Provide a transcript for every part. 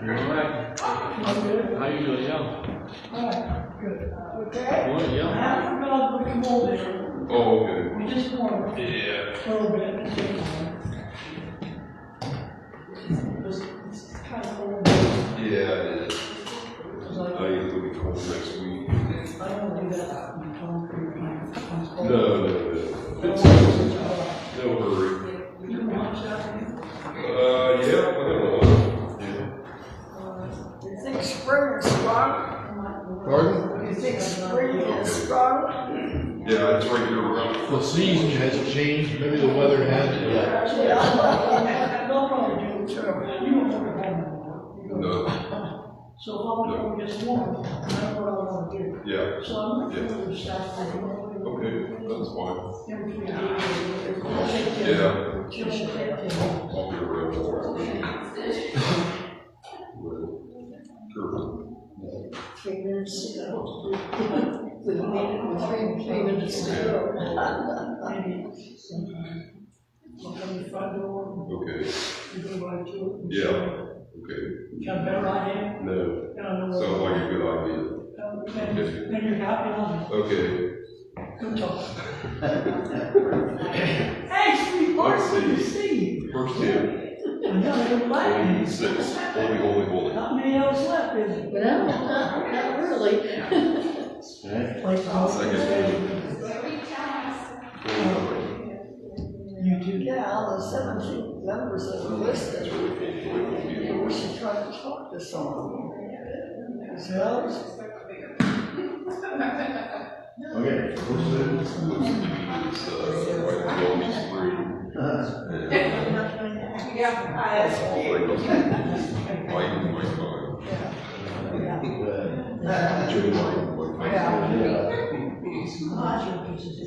right. How you doing, Young? Alright, good. Okay? Morning, Young. I forgot to come over there. Oh, okay. We just want to. Yeah. A little bit. It's kind of cold. Yeah, it is. I think it'll be cold next week. I don't do that in concrete. No. It's no hurry. You can watch that. Yeah, I don't know. Yeah. You think spring is strong? Pardon? You think spring is strong? Yeah, it's right here around. The season hasn't changed, maybe the weather hasn't yet. They'll probably do it too. You don't want to have them. No. So how long it gets warm, that's what I want to do. Yeah. So I'm going to do the staff. Okay, that's fine. In between days. Yeah. She'll take care. I'll be around for it. Sure. 3 minutes to go. We made it 3 minutes to go. Maybe sometime. Look on the front door. Okay. You go right to it. Yeah. Okay. Got a better idea? No. I don't know. Sounds like a good idea. And you're happy on it. Okay. Good talk. Hey, sweetheart, Let's good to see. see you. First 10. I know, you're laughing. 26. Holy. Not many else left, is there? No, not really. You do. Yeah, the 17 members that were listed. We should try to talk to someone. Okay. Yeah, I asked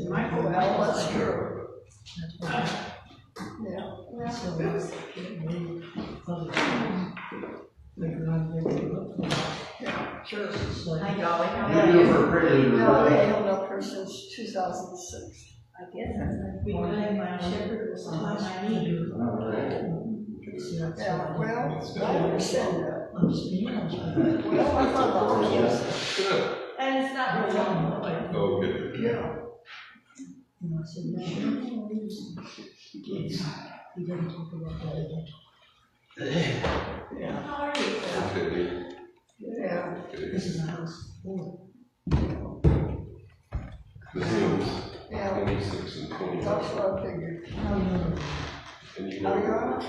Well, that's true. Yeah, sure. Hi, Dolly. How Yeah, are you? No, they held up her since 2006. I guess I've been cutting my shepherd was on my knee. Yeah, well, I understand that. I'm just being honest with you. Well, I thought that was, And it's not really long. Okay. yeah. And I said, no, he didn't talk about that again. Yeah, How are you? Okay. yeah. This is a house for. The hymns, Yeah, 26 and 20. that's what I figured. How young? And you Are you know, on?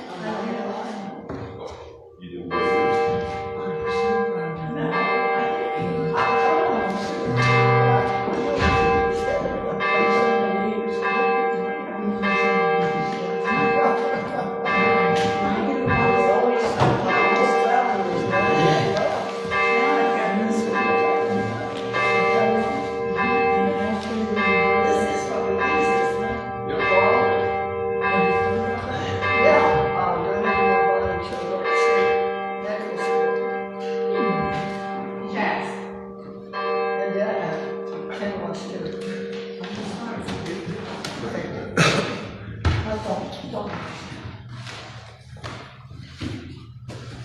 you didn't go first.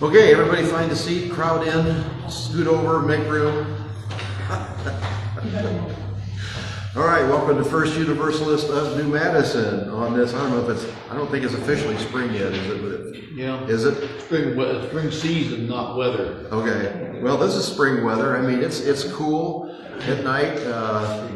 Okay, everybody find a seat, crowd in, scoot over, make room. All right, welcome to First Universalist of New Madison on this, I don't think it's officially spring yet, is it? Yeah. Is it? Spring season, not weather. Okay, well, this is spring weather. I mean, it's cool at night,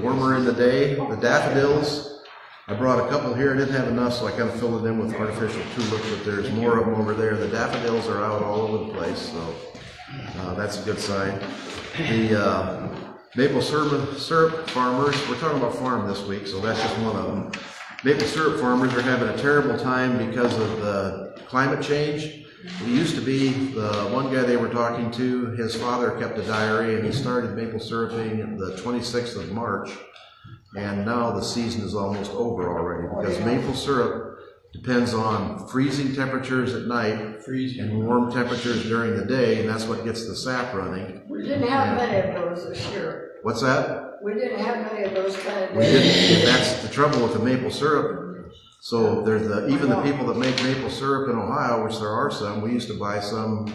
warmer in the day. The daffodils, I brought a couple here. I didn't have enough, so I kind of filled it in with artificial tulips, but there's more of them over there. The daffodils are out all over the place, so that's a good sign. The maple syrup farmers, we're talking about farm this week, so that's just one of them. Maple syrup farmers are having a terrible time because of the climate change. It used to be the one guy they were talking to, his father kept a diary and he started maple syruping the 26th of March. And now the season is almost over already because maple syrup depends on freezing temperatures at night and warm temperatures during the day, and that's what gets the sap running. We didn't have many of those this year. What's that? We didn't have many of those kind of We days. didn't, and that's the trouble with the maple syrup. So there's even the people that make maple syrup in Ohio, which there are some, we used to buy some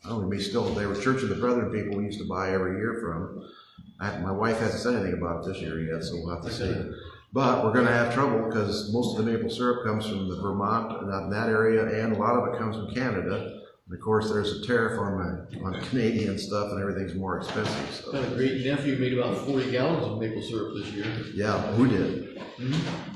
I don't know, maybe still, they were Church of the Brethren people we used to buy every year from. My wife hasn't said anything about it this year yet, so we'll have to see. But we're gonna have trouble because most of the maple syrup comes from the Vermont, that area, and a lot of it comes from Canada. And of course, there's a tariff on Canadian stuff, and everything's more expensive. So. My great nephew made about 40 gallons of maple syrup this year. Yeah, who did?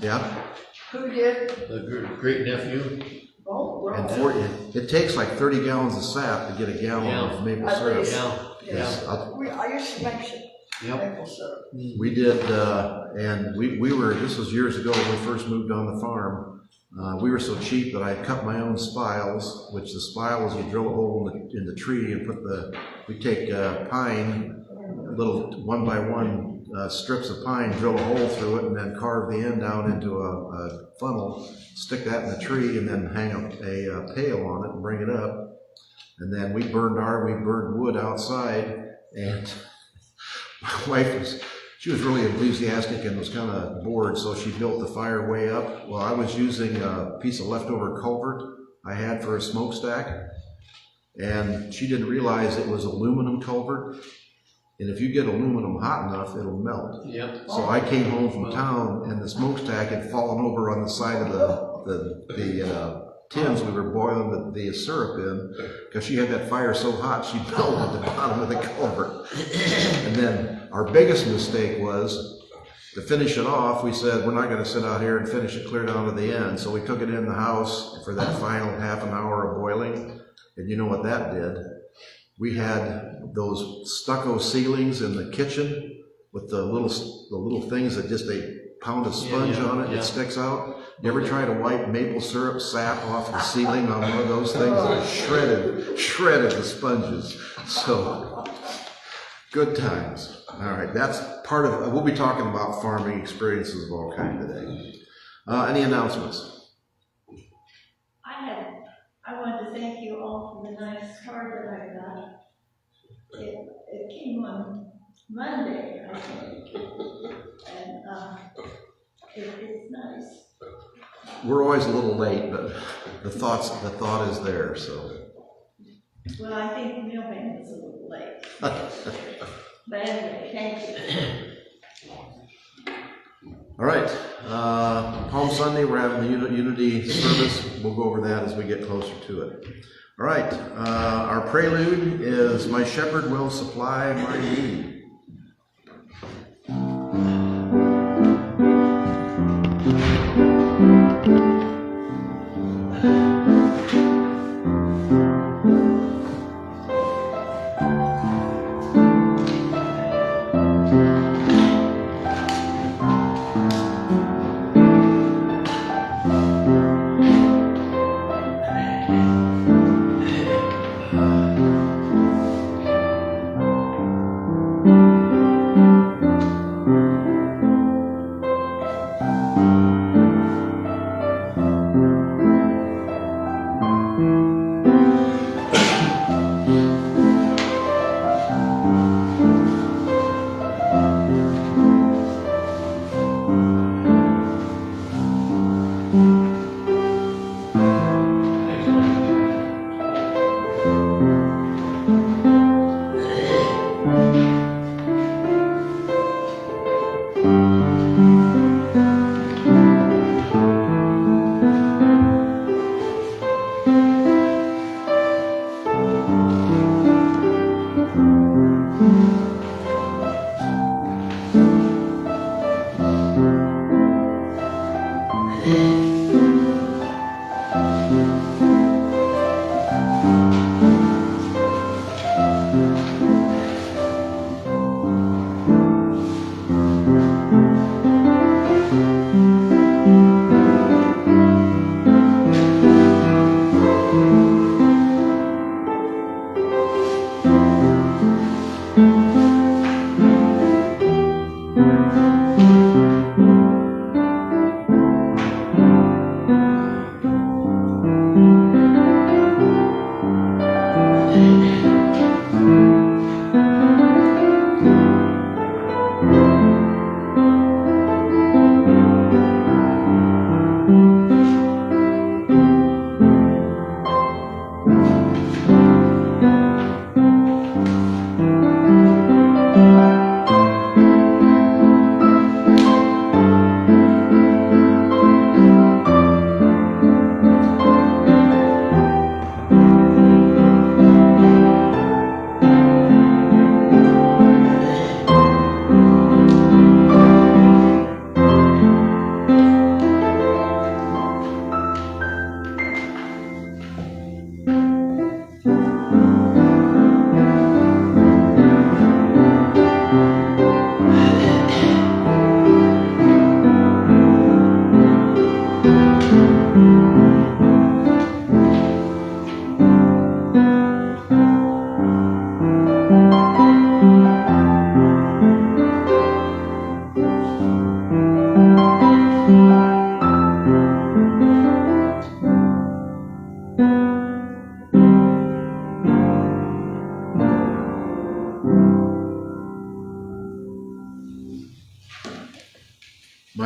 Yeah. Who did? The great nephew. Oh, well. And it takes like 30 gallons of sap to get a gallon of maple At syrup. least. Yeah. Yes, I used to make some maple syrup. we did, and we were, this was years ago when we first moved on the farm. We were so cheap that I cut my own spiles, which the spiles, you drill a hole in the tree and we take pine, little 1 by 1 strips of pine, drill a hole through it, and then carve the end down into a funnel, stick that in the tree, and then hang a pail on it and bring it up. And then we burned wood outside, and my wife she was really enthusiastic and was kind of bored, so she built the fire way up. Well, I was using a piece of leftover culvert I had for a smokestack, and she didn't realize it was aluminum culvert. And if you get aluminum hot enough, it'll melt. Yep. So I came home from town, and the smokestack had fallen over on the side of the tins we were boiling the syrup in, because she had that fire so hot she melted at the bottom of the culvert. And then our biggest mistake was to finish it off. We said we're not going to sit out here and finish it clear down to the end, so we took it in the house for that final half an hour of boiling. And you know what that did? We had those stucco ceilings in the kitchen with the little things that just they pound a sponge on it, it sticks out. You ever try to wipe maple syrup sap off the ceiling on one of those things? It shredded the sponges. So, good times. All right, that's part of, we'll be talking about farming experiences of all kinds today. Any announcements? I wanted to thank you all for the nice card that I got. It came on Monday, I think, and it's nice. We're always a little late, but the thought is there, so. Well, I think the mailman was a little late. But anyway, thank you. All right, Palm Sunday, we're having the Unity service. We'll go over that as we get closer to it. All right, our prelude is "My Shepherd Will Supply My Need."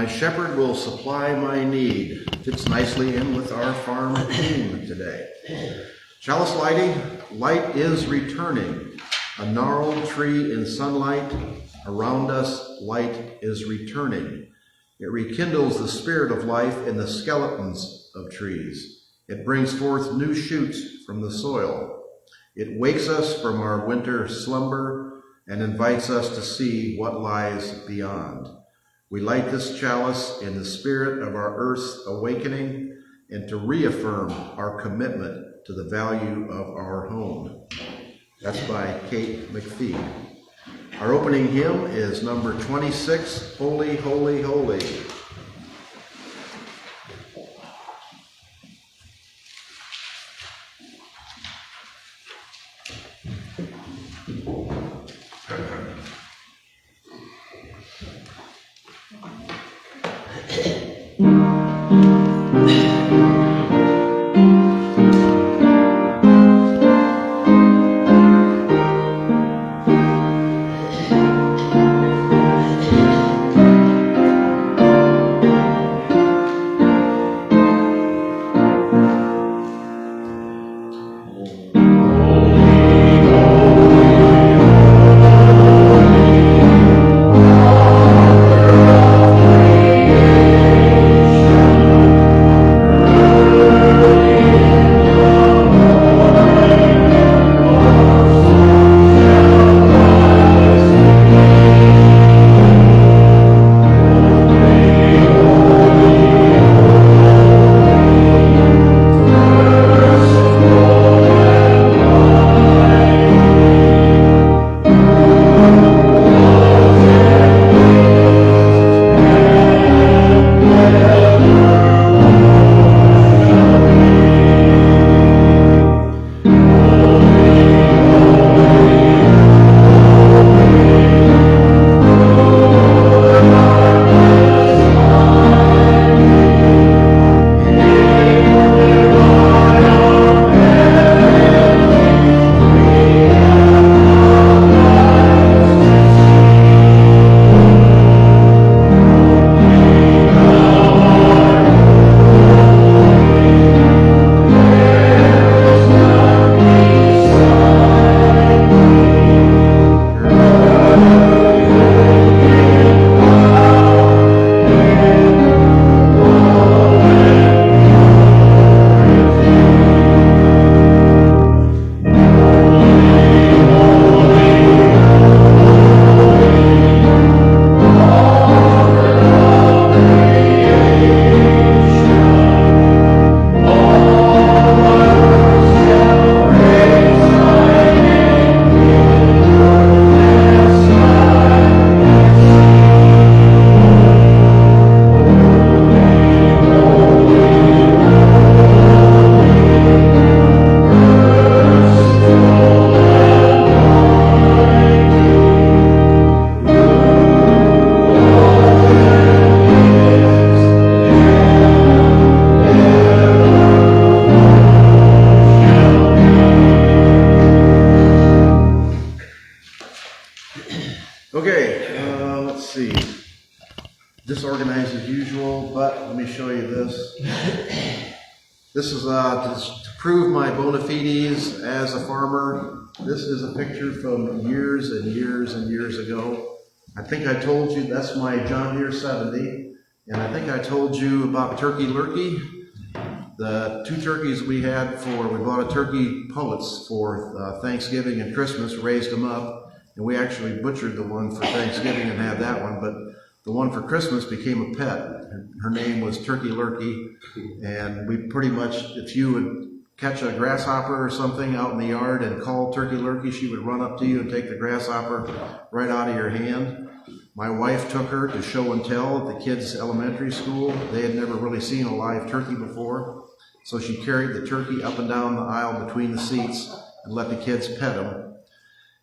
My shepherd will supply my need. Fits nicely in with our farm theme today. Chalice lighting, light is returning. A gnarled tree in sunlight, around us light is returning. It rekindles the spirit of life in the skeletons of trees. It brings forth new shoots from the soil. It wakes us from our winter slumber and invites us to see what lies beyond. We light this chalice in the spirit of our earth's awakening and to reaffirm our commitment to the value of our home. That's by Kate McPhee. Our opening hymn is number 26, Holy, Holy, Holy. Disorganized as usual, but let me show you this. This is to prove my bona fides as a farmer. This is a picture from years and years and years ago. I think I told you that's my John Deere 70, and I think I told you about turkey lurkey. The two turkeys we bought a turkey pullets for Thanksgiving and Christmas, raised them up, and we actually butchered the one for Thanksgiving and had that one, but the one for Christmas became a pet. Her name was Turkey Lurkey, and we pretty much, if you would catch a grasshopper or something out in the yard and call Turkey Lurkey, she would run up to you and take the grasshopper right out of your hand. My wife took her to show and tell at the kids' elementary school. They had never really seen a live turkey before, so she carried the turkey up and down the aisle between the seats and let the kids pet him.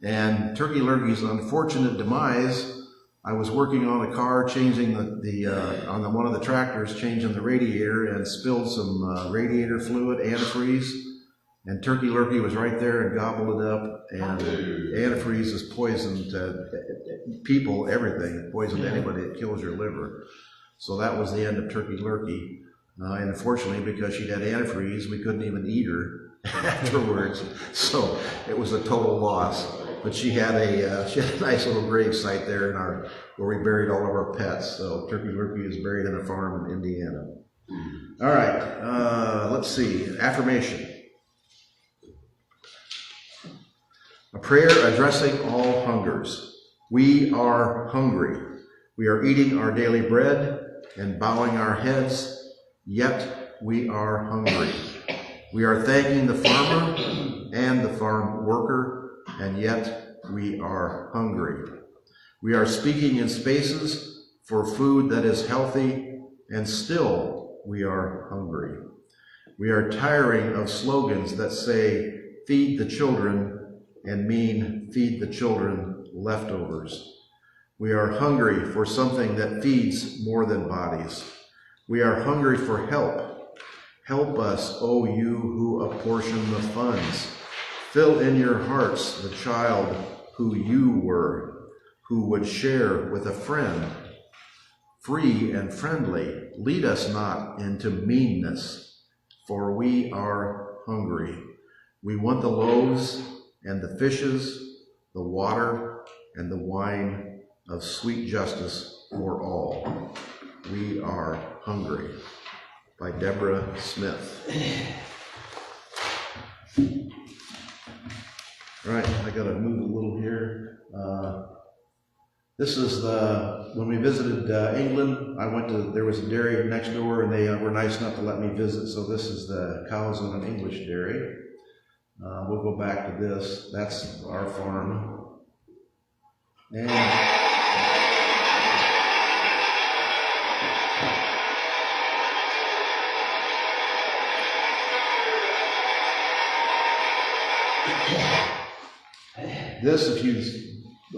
And Turkey Lurkey's unfortunate demise, I was working on a car, changing on one of the tractors, changing the radiator, and spilled some radiator fluid, antifreeze, and Turkey Lurkey was right there and gobbled it up. And antifreeze is poison to people, everything. It poisons anybody. It kills your liver. So that was the end of Turkey Lurkey. And unfortunately, because she'd had antifreeze, we couldn't even eat her afterwards. So it was a total loss. But she had a nice little grave site there where we buried all of our pets. So Turkey Lurkey is buried in a farm in Indiana. All right, let's see. Affirmation. A prayer addressing all hungers. We are hungry. We are eating our daily bread and bowing our heads, yet we are hungry. We are thanking the farmer and the farm worker, and yet we are hungry. We are speaking in spaces for food that is healthy, and still we are hungry. We are tiring of slogans that say, feed the children, and mean feed the children leftovers. We are hungry for something that feeds more than bodies. We are hungry for help. Help us, O you who apportion the funds. Fill in your hearts the child who you were, who would share with a friend. Free and friendly, lead us not into meanness, for we are hungry. We want the loaves and the fishes, the water and the wine of sweet justice for all. We are hungry. By Deborah Smith. All right, I got to move a little here. This is when we visited England. There was a dairy next door, and they were nice enough to let me visit. So this is the cows on an English dairy. We'll go back to this. That's our farm. And this,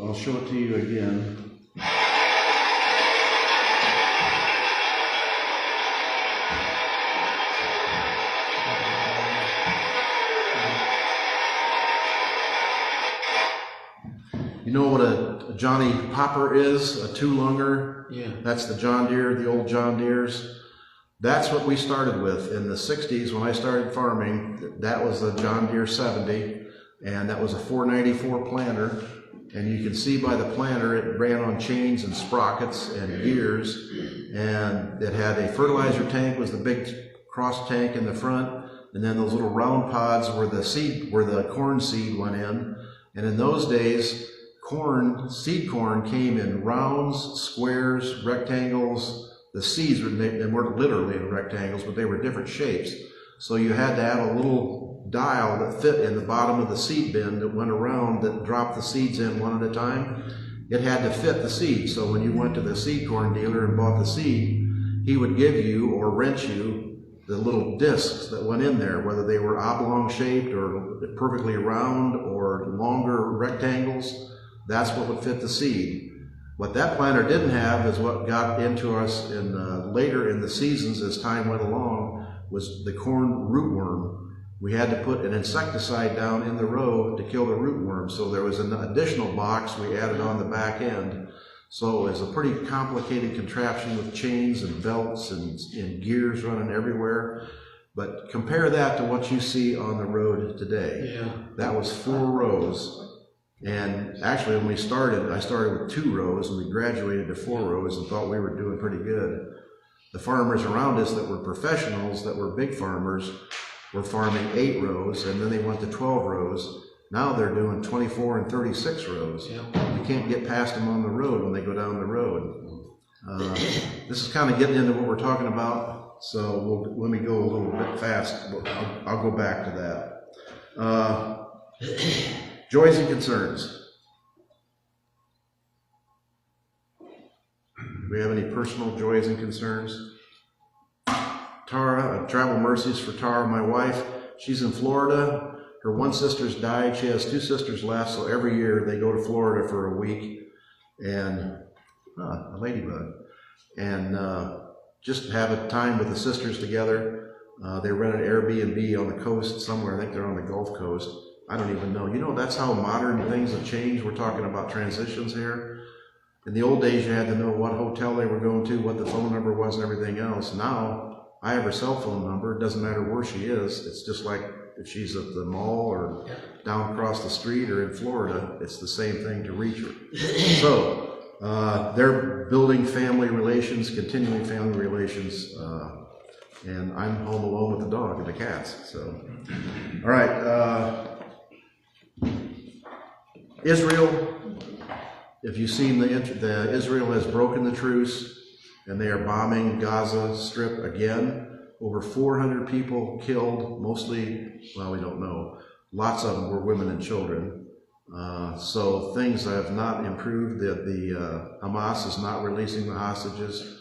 I'll show it to you again. You know what a Johnny Popper is? A two-lunger? Yeah. That's the John Deere, the old John Deeres. That's what we started with in the 60s when I started farming. That was a John Deere 70, and that was a 494 planter. And you can see by the planter, it ran on chains and sprockets and gears, and it had a fertilizer tank, was the big cross tank in the front, and then those little round pods where the corn seed went in. And in those days, seed corn came in rounds, squares, rectangles. The seeds weren't literally in rectangles, but they were different shapes. So you had to have a little dial that fit in the bottom of the seed bin that went around that dropped the seeds in one at a time. It had to fit the seed. So when you went to the seed corn dealer and bought the seed, he would give you or rent you the little discs that went in there, whether they were oblong shaped or perfectly round or longer rectangles. That's what would fit the seed. What that planter didn't have is what got into us later in the seasons as time went along, was the corn rootworm. We had to put an insecticide down in the row to kill the rootworm. So there was an additional box we added on the back end. So it was a pretty complicated contraption with chains and belts and gears running everywhere. But compare that to what you see on the road today. Yeah. That was 4 rows. And actually, when I started with 2 rows, and we graduated to 4 rows and thought we were doing pretty good. The farmers around us that were professionals, that were big farmers, were farming 8 rows, and then they went to 12 rows. Now they're doing 24 and 36 rows. Yeah. You can't get past them on the road when they go down the road. This is kind of getting into what we're talking about, so let me go a little bit fast. I'll go back to that. Joys and concerns. Do we have any personal joys and concerns? Tara, travel mercies for Tara, my wife. She's in Florida. Her one sister's died. She has 2 sisters left, so every year they go to Florida for a week. And a ladybug. And just have a time with the sisters together. They rent an Airbnb on the coast somewhere. I think they're on the Gulf Coast. I don't even know. You know, that's how modern things have changed. We're talking about transitions here. In the old days, you had to know what hotel they were going to, what the phone number was, and everything else. Now, I have her cell phone number. It doesn't matter where she is. It's just like if she's at the mall or down across the street or in Florida, it's the same thing to reach her. So, they're building family relations, continuing family relations, and I'm home alone with the dog and the cats. So, all right, Israel. If you've seen the Israel has broken the truce, and they are bombing Gaza Strip again. Over 400 people killed, mostly, well, we don't know. Lots of them were women and children. So things have not improved. The Hamas is not releasing the hostages,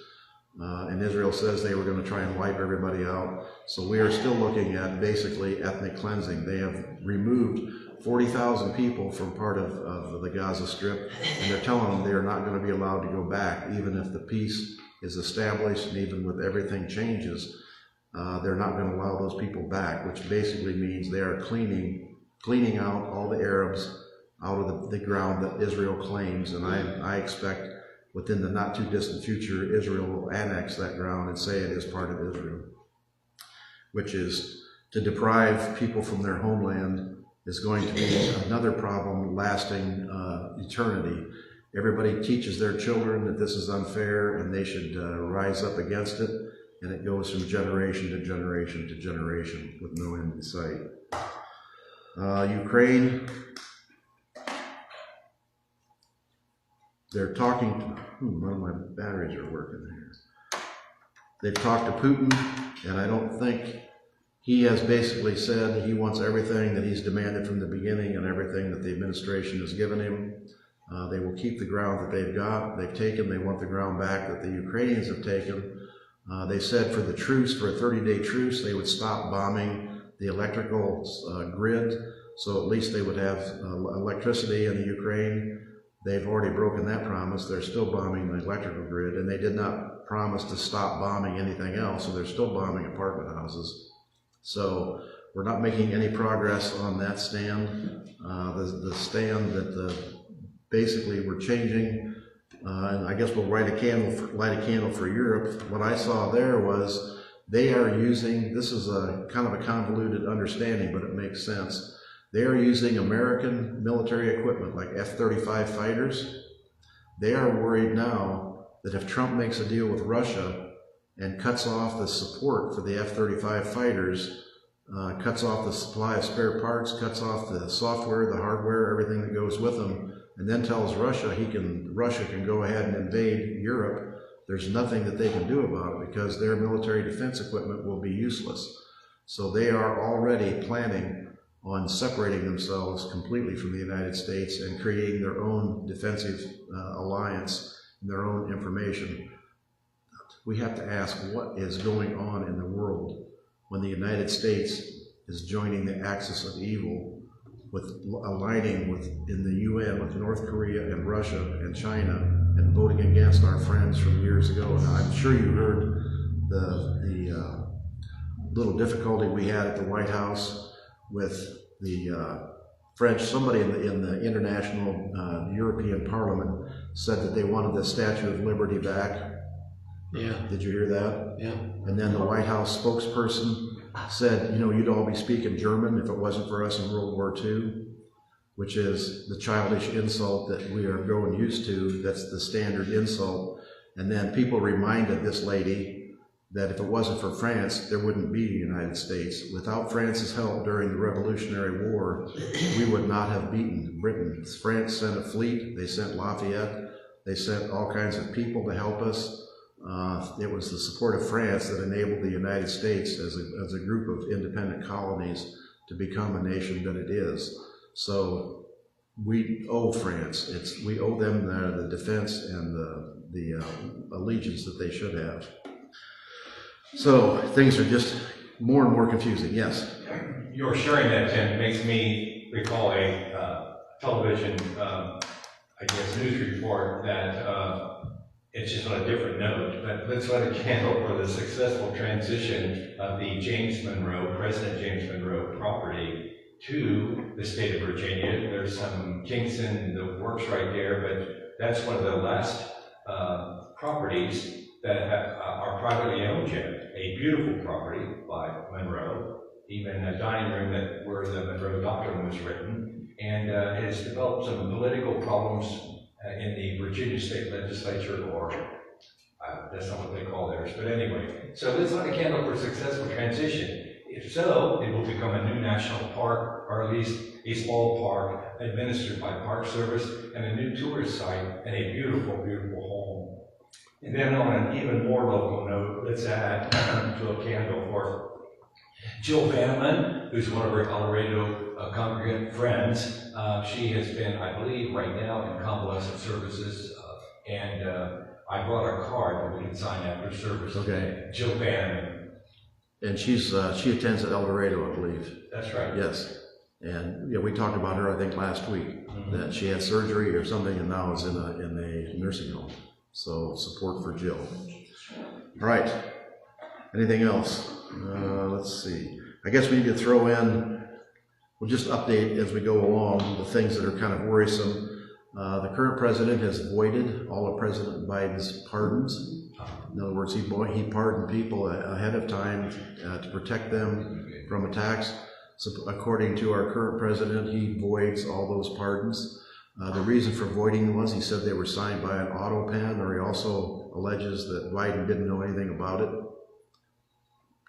and Israel says they were going to try and wipe everybody out. So we are still looking at basically ethnic cleansing. They have removed 40,000 people from part of the Gaza Strip, and they're telling them they are not going to be allowed to go back, even if the peace is established and even with everything changes. They're not going to allow those people back, which basically means they are cleaning out all the Arabs out of the ground that Israel claims, and I expect within the not too distant future, Israel will annex that ground and say it is part of Israel, which is to deprive people from their homeland is going to be another problem lasting eternity. Everybody teaches their children that this is unfair and they should rise up against it, and it goes from generation to generation to generation with no end in sight. Ukraine, they're talking to, none of my batteries are working here. They've talked to Putin, and I don't think he has basically said he wants everything that he's demanded from the beginning and everything that the administration has given him. They will keep the ground that they've taken. They want the ground back that the Ukrainians have taken. They said for the truce, for a 30-day truce, they would stop bombing the electrical grid, so at least they would have electricity in the Ukraine. They've already broken that promise. They're still bombing the electrical grid, and they did not promise to stop bombing anything else, so they're still bombing apartment houses. So we're not making any progress on that stand. The stand that basically we're changing, and I guess we'll light a candle for Europe. What I saw there was they are using, this is a kind of a convoluted understanding, but it makes sense. They are using American military equipment like F-35 fighters. They are worried now that if Trump makes a deal with Russia and cuts off the support for the F-35 fighters, cuts off the supply of spare parts, cuts off the software, the hardware, everything that goes with them, and then tells Russia Russia can go ahead and invade Europe, there's nothing that they can do about it because their military defense equipment will be useless. So they are already planning on separating themselves completely from the United States and creating their own defensive alliance and their own information. We have to ask what is going on in the world when the United States is joining the axis of evil with aligning with in the UN with North Korea and Russia and China and voting against our friends from years ago. And I'm sure you heard the little difficulty we had at the White House with the French. Somebody in the international European Parliament said that they wanted the Statue of Liberty back. Yeah. Did you hear that? Yeah. And then the White House spokesperson said, you know, you'd all be speaking German if it wasn't for us in World War II, which is the childish insult that we are growing used to. That's the standard insult. And then people reminded this lady that if it wasn't for France, there wouldn't be a United States. Without France's help during the Revolutionary War, we would not have beaten Britain. France sent a fleet, they sent Lafayette, they sent all kinds of people to help us. It was the support of France that enabled the United States as a group of independent colonies to become a nation that it is. So we owe France. We owe them the defense and the allegiance that they should have. So things are just more and more confusing. Yes? Your sharing that, Tim, makes me recall a television, news report that it's just on a different note, but let's light a candle for the successful transition of the President James Monroe property to the state of Virginia. There's some kinks in the works right there, but That's one of the last properties that are privately owned yet. A beautiful property by Monroe, even a dining room where the Monroe Doctrine was written, and it has developed some political problems in the Virginia State Legislature, or that's not what they call theirs, but anyway. So let's light a candle for successful transition. If so, it will become a new national park, or at least a small park administered by Park Service, and a new tourist site, and a beautiful, beautiful home. And then on an even more local note, let's add to a candle for Jill Banneman, who's one of our Colorado congregant friends. She has been, I believe, right now in convalescent services, and I brought a card that we can sign after service. Okay. Jill Banneman. And she attends at El Dorado, I believe. That's right. Yes. And yeah, we talked about her, I think, last week, that she had surgery or something and now is in a nursing home. So support for Jill. All right. Anything else? Let's see. I guess we need to throw in, we'll just update as we go along the things that are kind of worrisome. The current president has voided all of President Biden's pardons. In other words, he pardoned people ahead of time to protect them from attacks. So according to our current president, he voids all those pardons. The reason for voiding was he said they were signed by an auto pen, or he also alleges that Biden didn't know anything about it.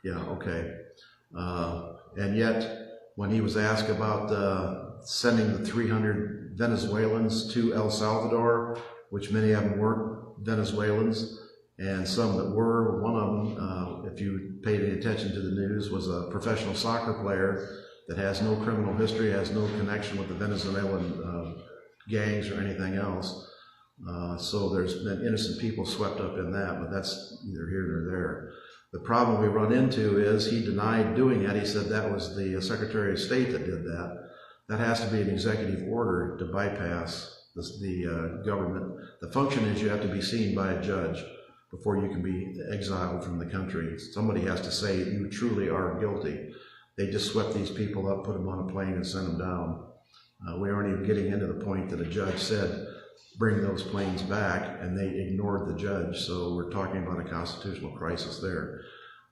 Yeah, okay. And yet, when he was asked about sending the 300 Venezuelans to El Salvador, which many of them weren't Venezuelans, and some that were, one of them, if you paid any attention to the news, was a professional soccer player that has no criminal history, has no connection with the Venezuelan gangs or anything else. So there's been innocent people swept up in that, but that's neither here nor there. The problem we run into is he denied doing that. He said that was the Secretary of State that did that. That has to be an executive order to bypass the government. The function is you have to be seen by a judge before you can be exiled from the country. Somebody has to say you truly are guilty. They just swept these people up, put them on a plane, and sent them down. We aren't even getting into the point that a judge said, bring those planes back, and they ignored the judge. So we're talking about a constitutional crisis there.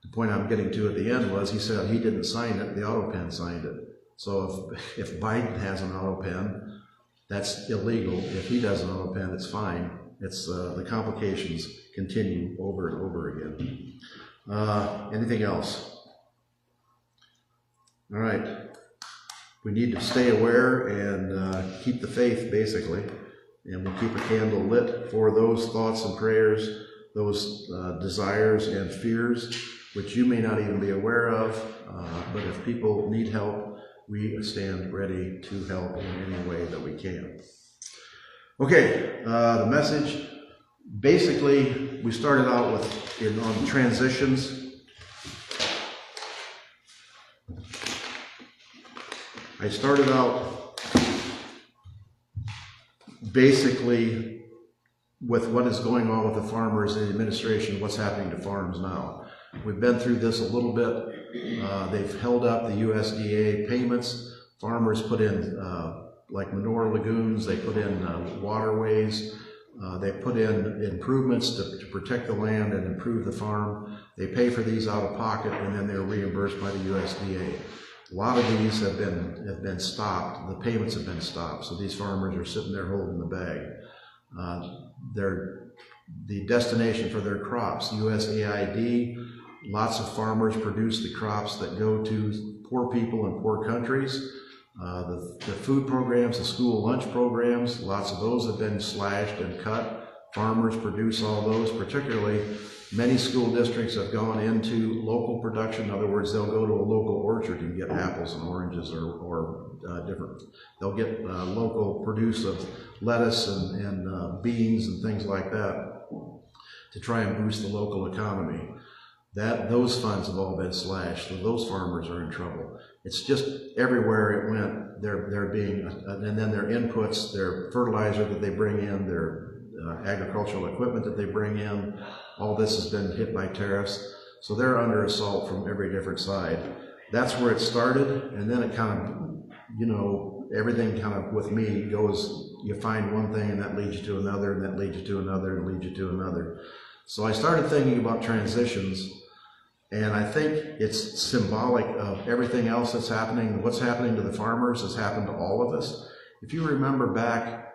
The point I'm getting to at the end was he said he didn't sign it, the auto pen signed it. So if Biden has an auto pen, that's illegal. If he does an auto pen, it's fine. It's the complications continue over and over again. Anything else? All right. We need to stay aware and keep the faith, basically. And we'll keep a candle lit for those thoughts and prayers, those desires and fears, which you may not even be aware of. But if people need help, we stand ready to help in any way that we can. Okay, the message. Basically, we started out with on transitions. I started out basically with what is going on with the farmers and the administration, what's happening to farms now. We've been through this a little bit. They've held up the USDA payments. Farmers put in like manure lagoons, they put in waterways, they put in improvements to protect the land and improve the farm. They pay for these out of pocket, and then they're reimbursed by the USDA. A lot of these have been stopped. The payments have been stopped. So these farmers are sitting there holding the bag. They're the destination for their crops. USAID, lots of farmers produce the crops that go to poor people in poor countries. The food programs, the school lunch programs, lots of those have been slashed and cut. Farmers produce all those, particularly many school districts have gone into local production. In other words, they'll go to a local orchard and get apples and oranges or different. They'll get local produce of lettuce and beans and things like that to try and boost the local economy. Those funds have all been slashed, so those farmers are in trouble. It's just everywhere it went, they're being, and then their inputs, their fertilizer that they bring in, their agricultural equipment that they bring in, all this has been hit by tariffs. So they're under assault from every different side. That's where it started, and then it kind of, everything kind of with me goes, you find one thing and that leads you to another, and that leads you to another, and leads you to another. So I started thinking about transitions, and I think it's symbolic of everything else that's happening. What's happening to the farmers has happened to all of us. If you remember back,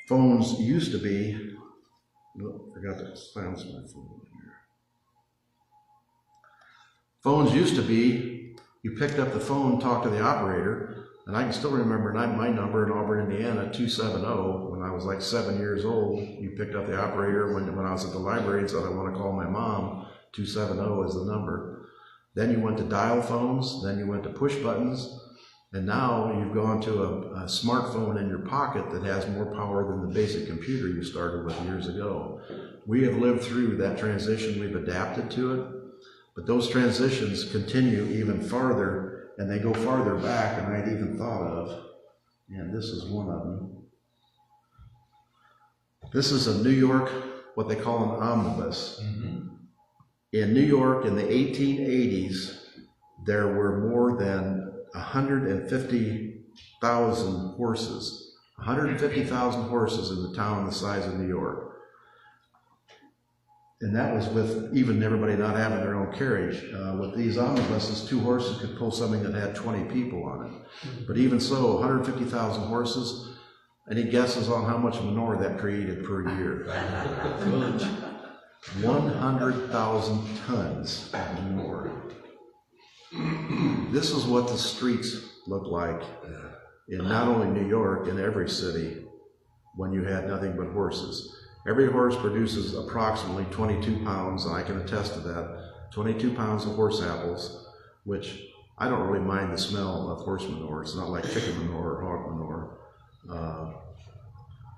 phones used to be, oh, I forgot to silence my phone here. Phones used to be, you picked up the phone, talked to the operator, and I can still remember my number in Auburn, Indiana, 270. When I was like 7 years old, you picked up the operator when I was at the library and said, I want to call my mom. 270 is the number. Then you went to dial phones, then you went to push buttons, and now you've gone to a smartphone in your pocket that has more power than the basic computer you started with years ago. We have lived through that transition, we've adapted to it, but those transitions continue even farther, and they go farther back than I'd even thought of, and this is one of them. This is a New York, what they call an omnibus. In New York in the 1880s, there were more than 150,000 horses. 150,000 horses in the town the size of New York. And that was with even everybody not having their own carriage. With these omnibuses, 2 horses could pull something that had 20 people on it. But even so, 150,000 horses, any guesses on how much manure that created per year? 100,000 tons of manure. This is what the streets look like in not only New York, in every city, when you had nothing but horses. Every horse produces approximately 22 pounds, and I can attest to that, 22 pounds of horse apples, which I don't really mind the smell of horse manure. It's not like chicken manure or hog manure.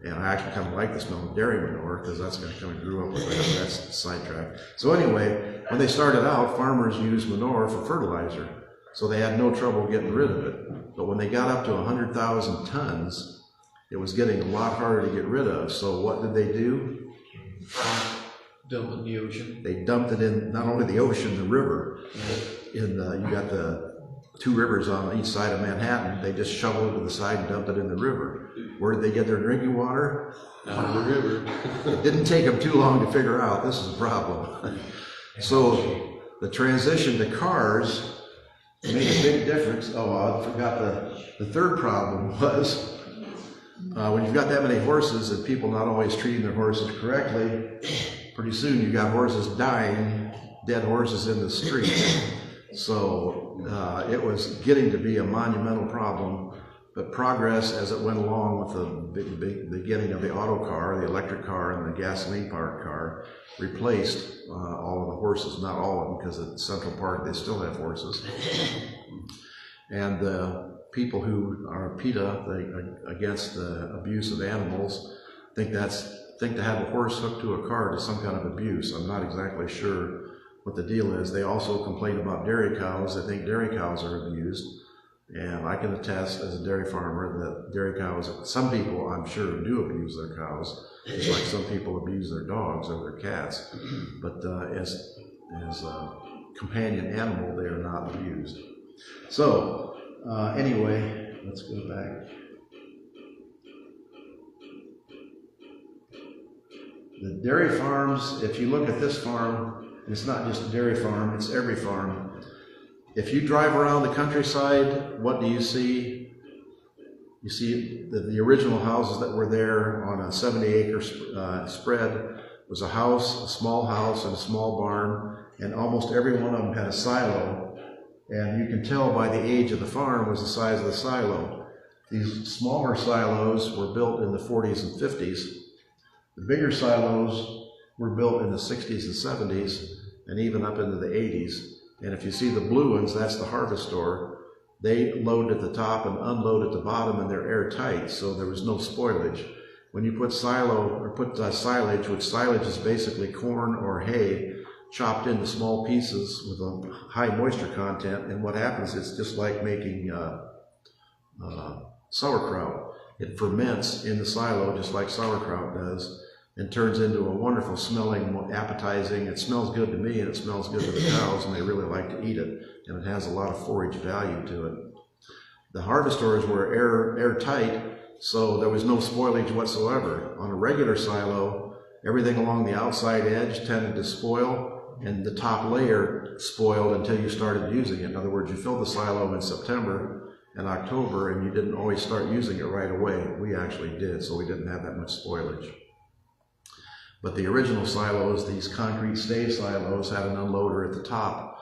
And I actually kind of like the smell of dairy manure because that's going to come and grew up with that. That's sidetracked. So anyway, when they started out, farmers used manure for fertilizer. So they had no trouble getting rid of it. But when they got up to 100,000 tons, it was getting a lot harder to get rid of. So what did they do? Dump in the ocean. They dumped it in not only the ocean, the river. You got the 2 rivers on each side of Manhattan. They just shoveled it to the side and dumped it in the river. Where did they get their drinking water? Out of the river. It didn't take them too long to figure out this is a problem. So the transition to cars made a big difference. Oh, I forgot the third problem was when you've got that many horses and people not always treating their horses correctly, pretty soon you got horses dying, dead horses in the street. So it was getting to be a monumental problem, but progress as it went along with the beginning of the auto car, the electric car, and the gasoline-powered car replaced all of the horses. Not all of them, because at Central Park they still have horses. And the people who are PETA, against the abuse of animals, think to have a horse hooked to a car to some kind of abuse. I'm not exactly sure what the deal is. They also complain about dairy cows. They think dairy cows are abused. And I can attest as a dairy farmer that dairy cows, some people I'm sure do abuse their cows, just like some people abuse their dogs or their cats. But as a companion animal, they are not abused. So anyway, let's go back. The dairy farms, if you look at this farm, and it's not just a dairy farm, it's every farm. If you drive around the countryside, what do you see? You see the original houses that were there on a 70-acre spread was a house, a small house, and a small barn, and almost every one of them had a silo. And you can tell by the age of the farm was the size of the silo. These smaller silos were built in the 40s and 50s. The bigger silos were built in the 60s and 70s, and even up into the 80s. And if you see the blue ones, that's the harvest store. They load at the top and unload at the bottom, and they're airtight, so there was no spoilage. When you put silage, which silage is basically corn or hay, chopped into small pieces with a high moisture content, and what happens, it's just like making sauerkraut. It ferments in the silo just like sauerkraut does, and turns into a wonderful smelling, appetizing. It smells good to me, and it smells good to the cows, and they really like to eat it, and it has a lot of forage value to it. The harvest stores were airtight, so there was no spoilage whatsoever. On a regular silo, everything along the outside edge tended to spoil, and the top layer spoiled until you started using it. In other words, you filled the silo in September and October, and you didn't always start using it right away. We actually did, so we didn't have that much spoilage. But the original silos, these concrete stave silos, had an unloader at the top.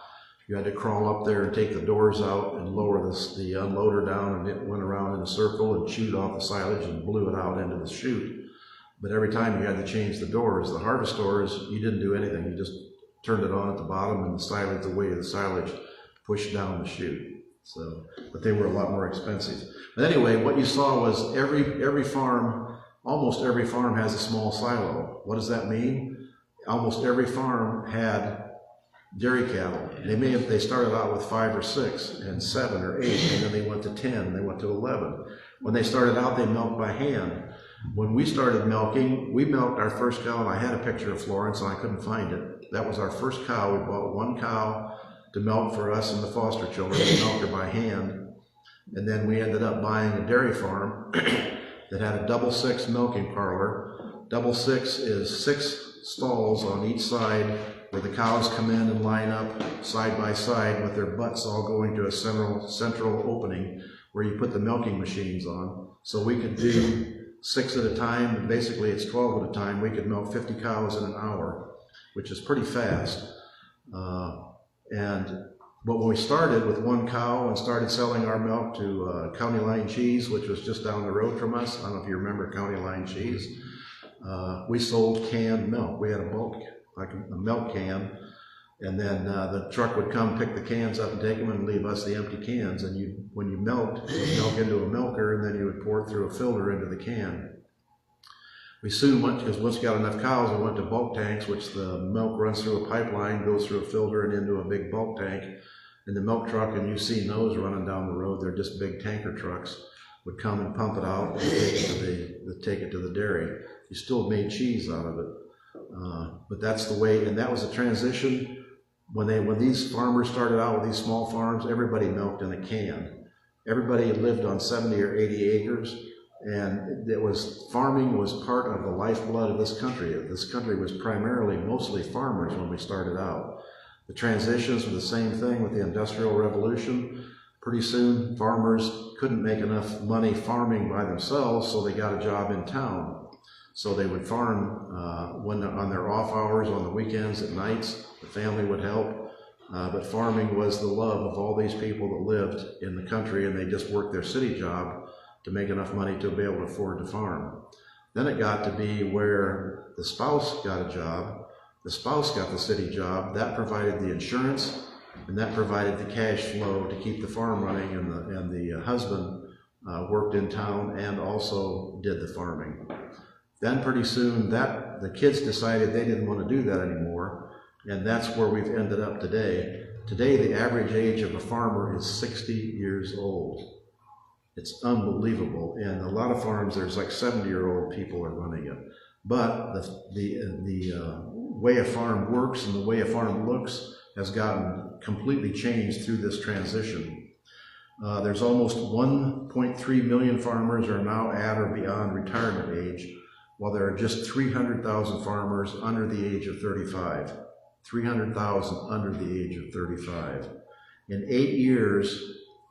You had to crawl up there and take the doors out and lower the unloader down, and it went around in a circle and chewed off the silage and blew it out into the chute. But every time you had to change the doors. The harvest stores, you didn't do anything. You just turned it on at the bottom, and the weight of the silage pushed down the chute. So, but they were a lot more expensive. But anyway, what you saw was every farm, almost every farm has a small silo. What does that mean? Almost every farm had dairy cattle. They started out with 5 or 6 and 7 or 8, and then they went to 10, and they went to 11. When they started out, they milked by hand. When we started milking, we milked our first cow, and I had a picture of Florence, and I couldn't find it. That was our first cow. We bought 1 cow to milk for us and the foster children. We milked her by hand. And then we ended up buying a dairy farm that had a 6 milking parlor. 6 is 6 stalls on each side, where the cows come in and line up side by side with their butts all going to a central opening where you put the milking machines on. So we could do 6 at a time, and basically it's 12 at a time. We could milk 50 cows in an hour, which is pretty fast. But when we started with 1 cow and started selling our milk to County Line Cheese, which was just down the road from us, I don't know if you remember County Line Cheese, we sold canned milk. We had a bulk, like a milk can, and then the truck would come pick the cans up and take them and leave us the empty cans. And when you milked, you'd milk into a milker, and then you would pour it through a filter into the can. We soon went, because once you got enough cows, we went to bulk tanks, which the milk runs through a pipeline, goes through a filter and into a big bulk tank. And the milk truck, and you've seen those running down the road, they're just big tanker trucks, would come and pump it out and take it to the dairy. You still made cheese out of it. But that's the way, and that was a transition. When these farmers started out with these small farms, everybody milked in a can. Everybody lived on 70 or 80 acres, and farming was part of the lifeblood of this country. This country was mostly farmers when we started out. The transitions were the same thing with the Industrial Revolution. Pretty soon, farmers couldn't make enough money farming by themselves, so they got a job in town. So they would farm on their off hours, on the weekends, at nights. The family would help. But farming was the love of all these people that lived in the country, and they just worked their city job to make enough money to be able to afford to farm. Then it got to be where the spouse got a job. The spouse got the city job. That provided the insurance, and that provided the cash flow to keep the farm running, and the husband worked in town and also did the farming. Then pretty soon the kids decided they didn't want to do that anymore, and that's where we've ended up today. Today the average age of a farmer is 60 years old. It's unbelievable. And a lot of farms, there's like 70-year-old people are running it. But the way a farm works and the way a farm looks has gotten completely changed through this transition. There's almost 1.3 million farmers are now at or beyond retirement age, while there are just 300,000 farmers under the age of 35. 300,000 under the age of 35. In 8 years,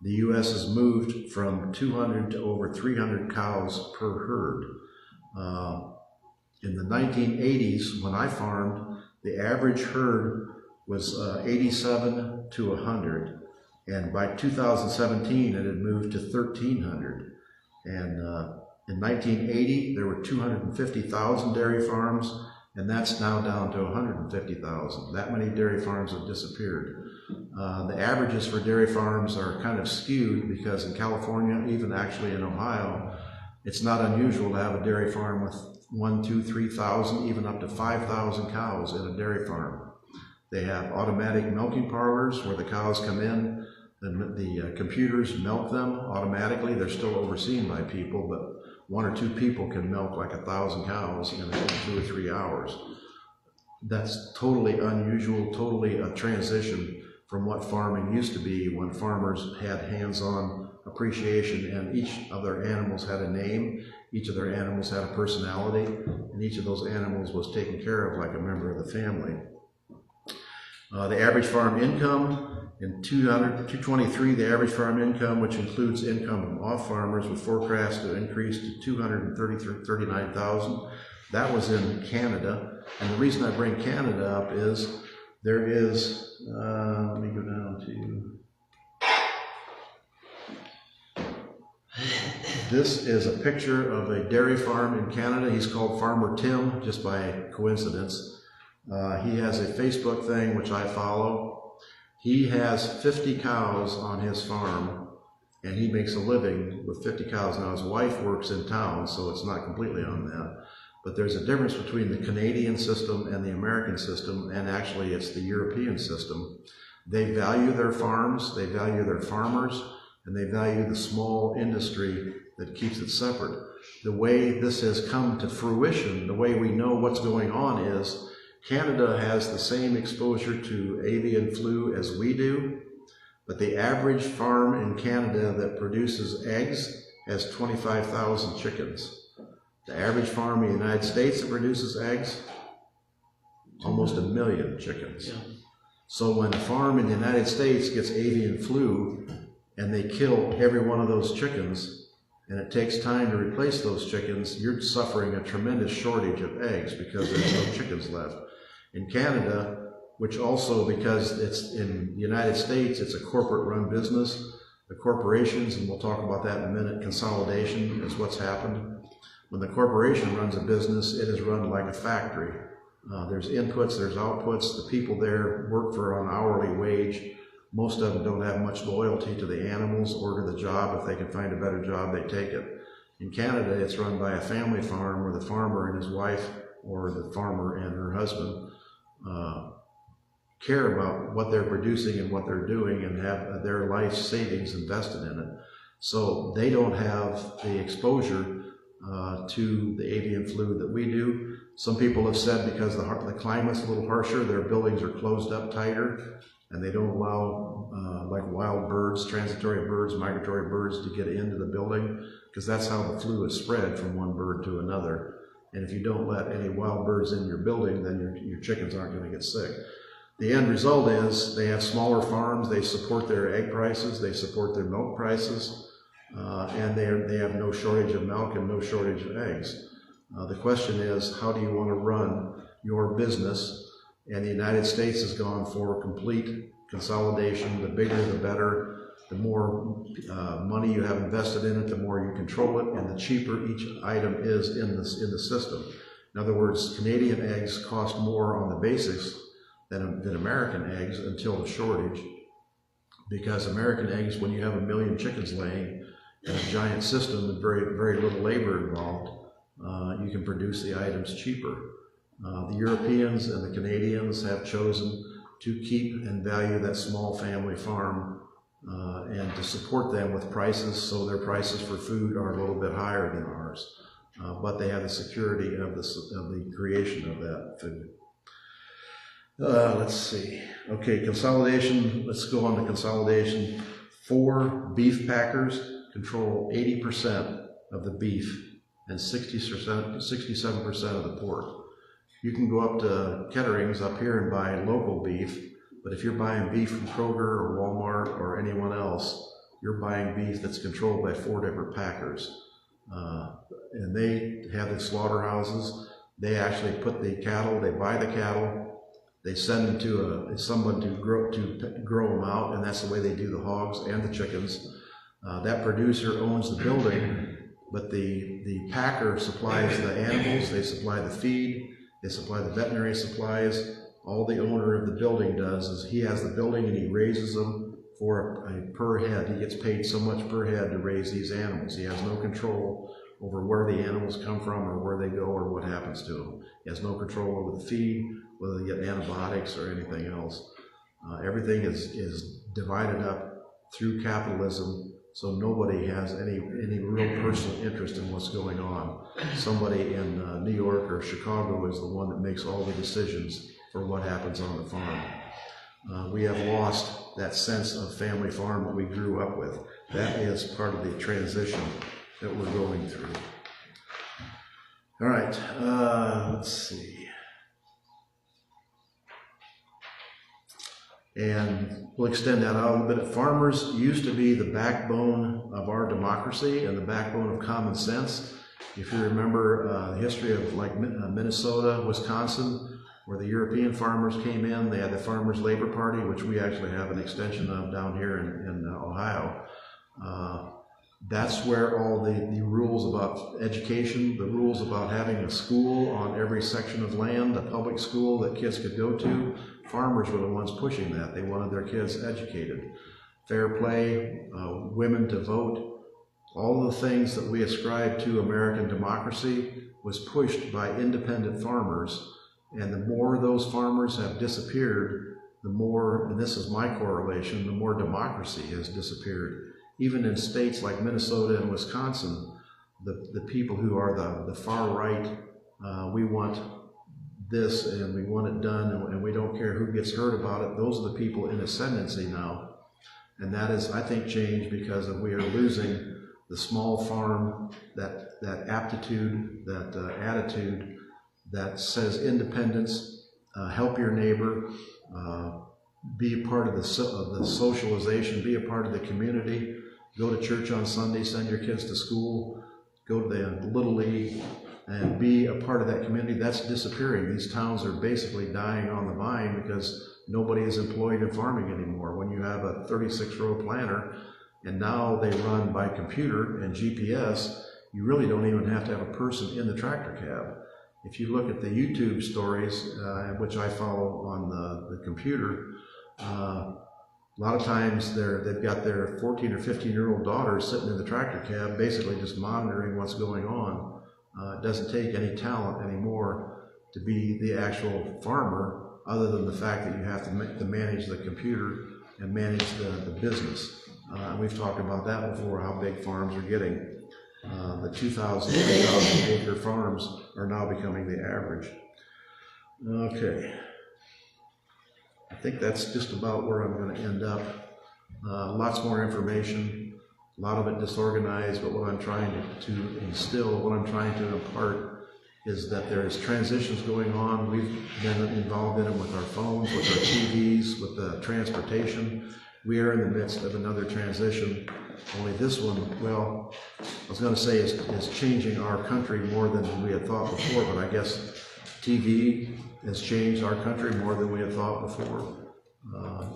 the U.S. has moved from 200 to over 300 cows per herd. In the 1980s, when I farmed, the average herd was 87 to 100. And by 2017, it had moved to 1,300. And in 1980, there were 250,000 dairy farms, and that's now down to 150,000. That many dairy farms have disappeared. The averages for dairy farms are kind of skewed because in California, even actually in Ohio, it's not unusual to have a dairy farm with 1,000, 2,000, 3,000, even up to 5,000 cows in a dairy farm. They have automatic milking parlors where the cows come in, the computers milk them automatically. They're still overseen by people, but 1 or 2 people can milk like 1,000 cows in 2 or 3 hours. That's totally unusual, totally a transition from what farming used to be when farmers had hands-on appreciation, and each of their animals had a name, each of their animals had a personality, and each of those animals was taken care of like a member of the family. The average farm income in 223, the average farm income, which includes income from off farmers, was forecast to increase to 239,000. That was in Canada, and the reason I bring Canada up is there is, let me go down to, this is a picture of a dairy farm in Canada. He's called Farmer Tim, just by coincidence. He has a Facebook thing, which I follow. He has 50 cows on his farm, and he makes a living with 50 cows. Now, his wife works in town, so it's not completely on that. But there's a difference between the Canadian system and the American system, and actually it's the European system. They value their farms, they value their farmers, and they value the small industry that keeps it separate. The way this has come to fruition, the way we know what's going on is Canada has the same exposure to avian flu as we do, but the average farm in Canada that produces eggs has 25,000 chickens. The average farm in the United States that produces eggs, almost 1 million chickens. Yeah. So when a farm in the United States gets avian flu and they kill every one of those chickens, and it takes time to replace those chickens, you're suffering a tremendous shortage of eggs because there's no chickens left. In Canada, which also, because it's in the United States, it's a corporate-run business. The corporations, and we'll talk about that in a minute, consolidation is what's happened. When the corporation runs a business, it is run like a factory. There's inputs, there's outputs. The people there work for an hourly wage. Most of them don't have much loyalty to the animals or to the job. If they can find a better job, they take it. In Canada, it's run by a family farm where the farmer and his wife, or the farmer and her husband, care about what they're producing and what they're doing and have their life savings invested in it. So they don't have the exposure to the avian flu that we do. Some people have said because the climate's a little harsher, their buildings are closed up tighter, and they don't allow like wild birds, transitory birds, migratory birds to get into the building, because that's how the flu is spread from one bird to another. And if you don't let any wild birds in your building, then your chickens aren't going to get sick. The end result is they have smaller farms, they support their egg prices, they support their milk prices, and they have no shortage of milk and no shortage of eggs. The question is, how do you want to run your business? And the United States has gone for complete consolidation. The bigger, the better. The more money you have invested in it, the more you control it, and the cheaper each item is in the system. In other words, Canadian eggs cost more on the basics than American eggs until the shortage, because American eggs, when you have 1 million chickens laying in a giant system with very, very little labor involved, you can produce the items cheaper. The Europeans and the Canadians have chosen to keep and value that small family farm and to support them with prices, so their prices for food are a little bit higher than ours, but they have the security of the creation of that food. Let's see. Okay, consolidation. Let's go on to consolidation. 4 beef packers control 80% of the beef and 67% of the pork. You can go up to Kettering's up here and buy local beef, but if you're buying beef from Kroger or Walmart or anyone else, you're buying beef that's controlled by 4 different packers. And they have the slaughterhouses. They actually put the cattle, they buy the cattle, they send them to someone to grow them out, and that's the way they do the hogs and the chickens. That producer owns the building, but the packer supplies the animals, they supply the feed, they supply the veterinary supplies. All the owner of the building does is he has the building and he raises them for a per head. He gets paid so much per head to raise these animals. He has no control over where the animals come from or where they go or what happens to them. He has no control over the feed, whether they get antibiotics or anything else. Everything is divided up through capitalism, so nobody has any real personal interest in what's going on. Somebody in New York or Chicago is the one that makes all the decisions for what happens on the farm. We have lost that sense of family farm that we grew up with. That is part of the transition that we're going through. All right, let's see. And we'll extend that out a little bit. Farmers used to be the backbone of our democracy and the backbone of common sense. If you remember the history of like Minnesota, Wisconsin, where the European farmers came in, they had the Farmers Labor Party, which we actually have an extension of down here in Ohio. That's where all the rules about education, the rules about having a school on every section of land, a public school that kids could go to, farmers were the ones pushing that. They wanted their kids educated. Fair play, women to vote, all the things that we ascribe to American democracy was pushed by independent farmers. And the more those farmers have disappeared, the more, and this is my correlation, the more democracy has disappeared. Even in states like Minnesota and Wisconsin, the people who are the far right, we want this and we want it done and we don't care who gets hurt about it. Those are the people in ascendancy now. And that is, I think, change because we are losing the small farm, that aptitude, that attitude that says independence, help your neighbor, be a part of the socialization, be a part of the community, go to church on Sunday, send your kids to school, go to the Little League, and be a part of that community. That's disappearing. These towns are basically dying on the vine because nobody is employed in farming anymore. When you have a 36-row planter, and now they run by computer and GPS, you really don't even have to have a person in the tractor cab. If you look at the YouTube stories, which I follow on the computer, a lot of times they've got their 14 or 15-year-old daughters sitting in the tractor cab, basically just monitoring what's going on. It doesn't take any talent anymore to be the actual farmer, other than the fact that you have to manage the computer and manage the business. We've talked about that before, how big farms are getting. The 2,000, 3,000 acre farms are now becoming the average. Okay. I think that's just about where I'm going to end up. Lots more information, a lot of it disorganized, but what I'm trying to instill, what I'm trying to impart is that there's transitions going on. We've been involved in them with our phones, with our TVs, with the transportation. We are in the midst of another transition. Only this one, well, I was going to say is changing our country more than we had thought before, but I guess TV has changed our country more than we had thought before.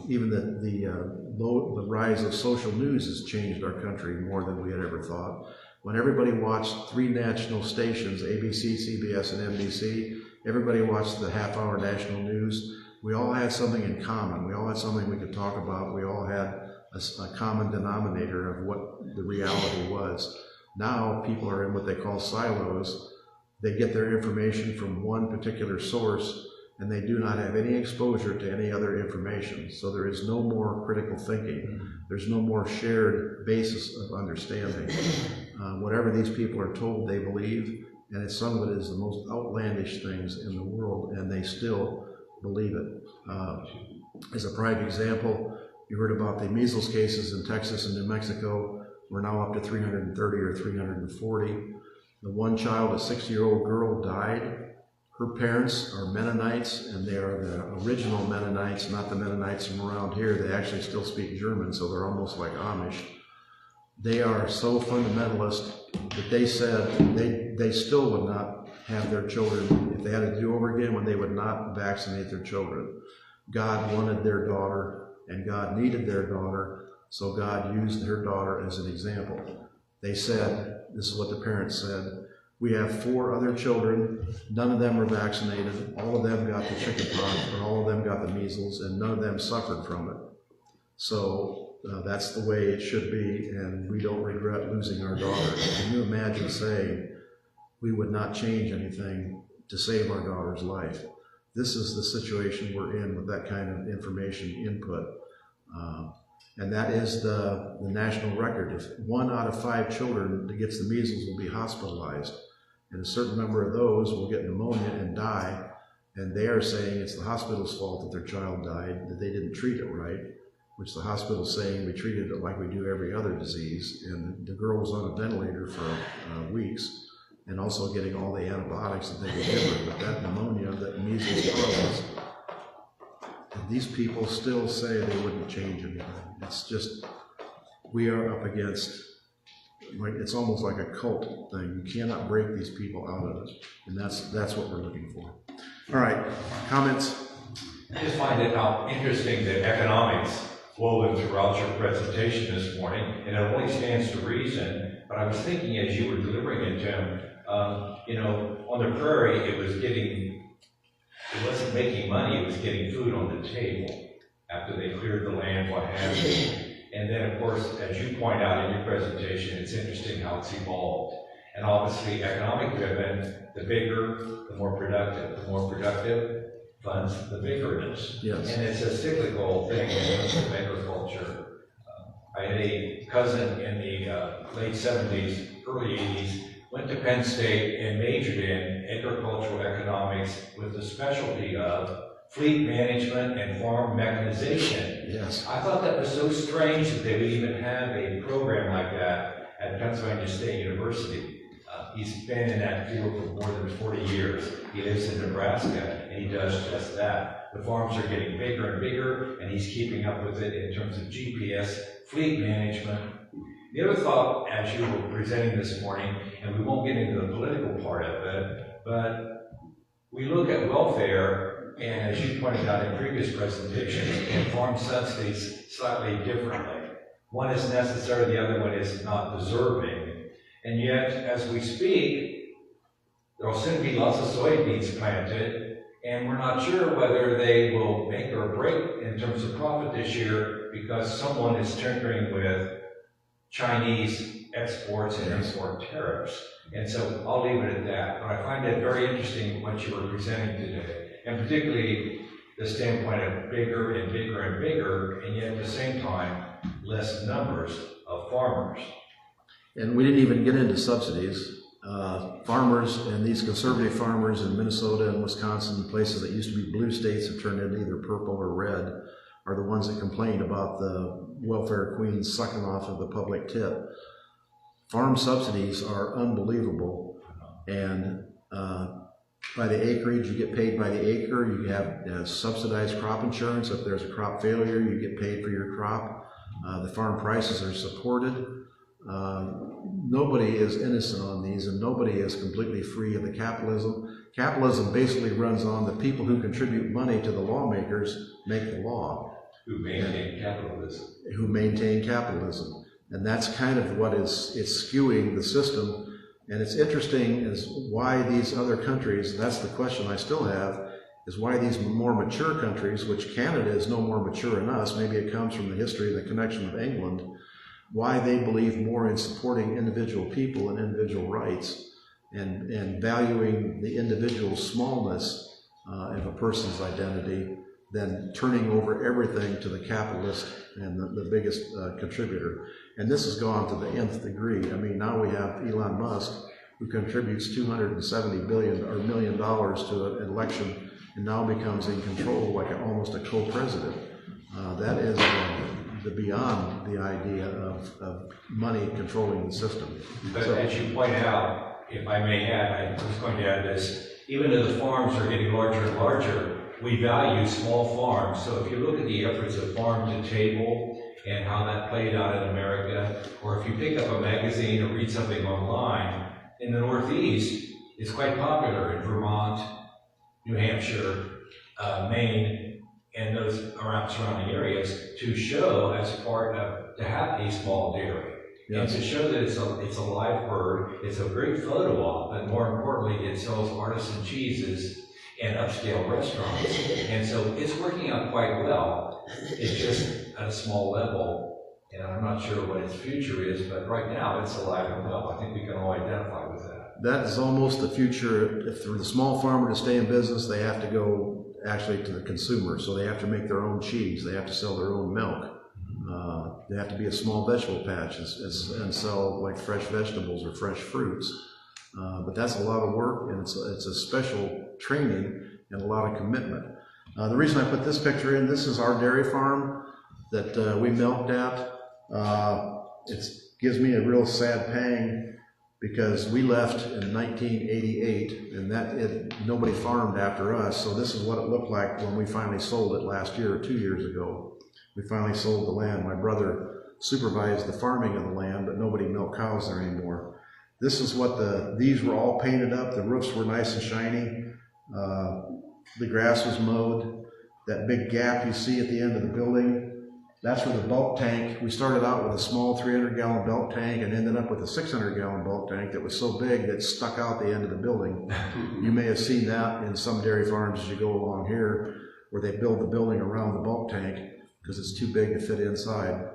Even the rise of social news has changed our country more than we had ever thought. When everybody watched 3 national stations, ABC, CBS, and NBC, everybody watched the half-hour national news. We all had something in common. We all had something we could talk about. We all had a common denominator of what the reality was. Now people are in what they call silos. They get their information from one particular source, and they do not have any exposure to any other information. So there is no more critical thinking. There's no more shared basis of understanding. Whatever these people are told, they believe, and some of it is the most outlandish things in the world, and they still believe it. As a prime example, you heard about the measles cases in Texas and New Mexico. We're now up to 330 or 340. The one child, a 6-year-old girl, died. Her parents are Mennonites, and they are the original Mennonites, not the Mennonites from around here. They actually still speak German, so they're almost like Amish. They are so fundamentalist that they said they still would not have their children, if they had to do over again, when they would not vaccinate their children. God wanted their daughter, and God needed their daughter, so God used her daughter as an example. They said, this is what the parents said, we have 4 other children, none of them were vaccinated, all of them got the chickenpox, or all of them got the measles, and none of them suffered from it. So that's the way it should be, and we don't regret losing our daughter. Can you imagine saying we would not change anything to save our daughter's life? This is the situation we're in with that kind of information input. And that is the national record. If 1 out of 5 children that gets the measles will be hospitalized, and a certain number of those will get pneumonia and die, And they are saying it's the hospital's fault that their child died, that they didn't treat it right, which the hospital's saying we treated it like we do every other disease. And the girl was on a ventilator for weeks, and also getting all the antibiotics that they could give her. But that pneumonia, that measles, problems, and these people still say they wouldn't change anything. It's just, we are up against, like, it's almost like a cult thing. You cannot break these people out of it. And that's what we're looking for. All right, comments? I just find it interesting that economics woven throughout your presentation this morning, and it only stands to reason. But I was thinking as you were delivering it, Tim, on the prairie, it wasn't making money, it was getting food on the table after they cleared the land, what have you. And then, of course, as you point out in your presentation, it's interesting how it's evolved. And obviously, economic driven, the bigger, the more productive. The more productive funds, the bigger it is. Yes. And it's a cyclical thing in terms of agriculture. I had a cousin in the late 70s, early 80s, went to Penn State and majored in agricultural economics with the specialty of fleet management and farm mechanization. Yes. I thought that was so strange that they would even have a program like that at Pennsylvania State University. He's been in that field for more than 40 years. He lives in Nebraska, and he does just that. The farms are getting bigger and bigger, and he's keeping up with it in terms of GPS, fleet management. The other thought, as you were presenting this morning, and we won't get into the political part of it, but we look at welfare, and as you pointed out in previous presentations, and farm subsidies slightly differently. One is necessary, the other one is not deserving. And yet, as we speak, there will soon be lots of soybeans planted, and we're not sure whether they will make or break in terms of profit this year because someone is tinkering with Chinese exports and import tariffs. And so I'll leave it at that. But I find it very interesting what you were presenting today, and particularly the standpoint of bigger and bigger and bigger, and yet at the same time, less numbers of farmers. And we didn't even get into subsidies. Farmers and these conservative farmers in Minnesota and Wisconsin, places that used to be blue states have turned into either purple or red, are the ones that complain about the welfare queens sucking off of the public tip. Farm subsidies are unbelievable, and by the acreage, you get paid by the acre. You have subsidized crop insurance. If there's a crop failure, you get paid for your crop. The farm prices are supported. Nobody is innocent on these, and nobody is completely free of the capitalism. Capitalism basically runs on the people who contribute money to the lawmakers make the law. Who maintain capitalism. Who maintain capitalism. And that's kind of what it's skewing the system. And it's interesting is why these other countries, that's the question I still have, is why these more mature countries, which Canada is no more mature than us, maybe it comes from the history and the connection of England, why they believe more in supporting individual people and individual rights and valuing the individual smallness of a person's identity than turning over everything to the capitalist and the biggest contributor. And this has gone to the nth degree. I mean, now we have Elon Musk, who contributes $270 million to an election and now becomes in control like almost a co-president. That is beyond the idea of money controlling the system. But as you point out, if I may add, I was going to add this, even though the farms are getting larger and larger, we value small farms. So if you look at the efforts of farm to table and how that played out in America, or if you pick up a magazine or read something online, in the Northeast, it's quite popular in Vermont, New Hampshire, Maine, and those surrounding areas to show as part of, to have a small dairy. Yes. And to show that it's a live bird, it's a great photo op, but more importantly, it sells artisan cheeses and upscale restaurants. And so it's working out quite well. It's just at a small level, and I'm not sure what its future is, but right now it's alive and well. I think we can all identify with that. That is almost the future. If for the small farmer to stay in business, they have to go actually to the consumer. So they have to make their own cheese. They have to sell their own milk. They have to be a small vegetable patch and sell like fresh vegetables or fresh fruits. But that's a lot of work, and it's a special training. and a lot of commitment. The reason I put this picture in, this is our dairy farm that we milked at. It gives me a real sad pang because we left in 1988 and nobody farmed after us. So this is what it looked like when we finally sold it last year or 2 years ago. We finally sold the land. My brother supervised the farming of the land, but nobody milked cows there anymore. This is what these were all painted up. The roofs were nice and shiny. The grass was mowed. That big gap you see at the end of the building, that's where the bulk tank, we started out with a small 300-gallon bulk tank and ended up with a 600-gallon bulk tank that was so big that it stuck out the end of the building. You may have seen that in some dairy farms as you go along here, where they build the building around the bulk tank because it's too big to fit inside.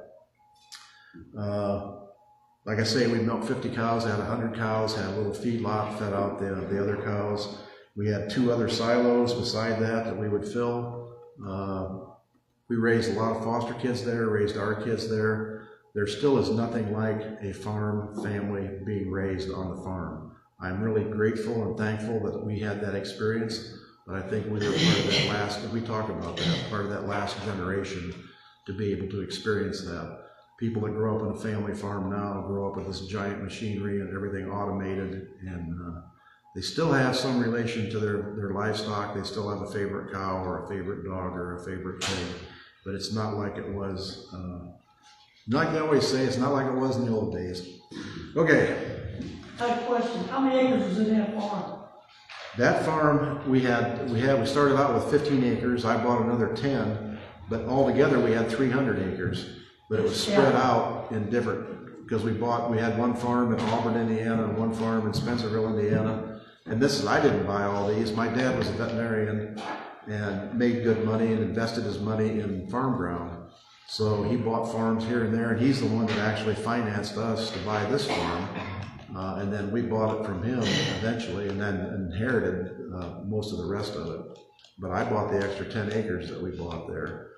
Like I say, we milked 50 cows, had 100 cows, had a little feedlot, fed out the other cows. We had 2 other silos beside that we would fill. We raised a lot of foster kids there, raised our kids there. There still is nothing like a farm family being raised on the farm. I'm really grateful and thankful that we had that experience, but I think we were part of that last, we talk about that, part of that last generation to be able to experience that. People that grow up in a family farm now grow up with this giant machinery and everything automated, and they still have some relation to their livestock. They still have a favorite cow or a favorite dog or a favorite pig, but it's not like it was, like they always say, it's not like it was in the old days. Okay. I have a question. How many acres was in that farm? That farm, we started out with 15 acres. I bought another 10, but altogether we had 300 acres. But it was spread out in different, because we had one farm in Auburn, Indiana, and one farm in Spencerville, Indiana. And I didn't buy all these. My dad was a veterinarian and made good money and invested his money in farm ground. So he bought farms here and there, and he's the one that actually financed us to buy this farm. And then we bought it from him eventually, and then inherited most of the rest of it. But I bought the extra 10 acres that we bought there.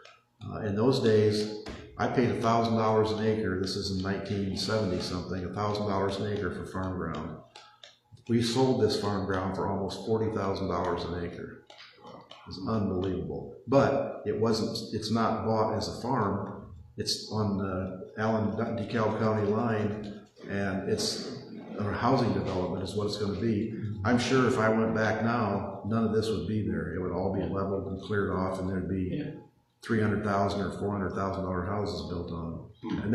In those days, I paid $1,000 an acre. This is in 1970 something, $1,000 an acre for farm ground. We sold this farm ground for almost $40,000 an acre. It was unbelievable. But it's not bought as a farm. It's on the Allen-DeKalb County line, and it's a housing development is what it's going to be. I'm sure if I went back now, none of this would be there. It would all be leveled and cleared off, and there'd be $300,000 or $400,000 houses built on them. And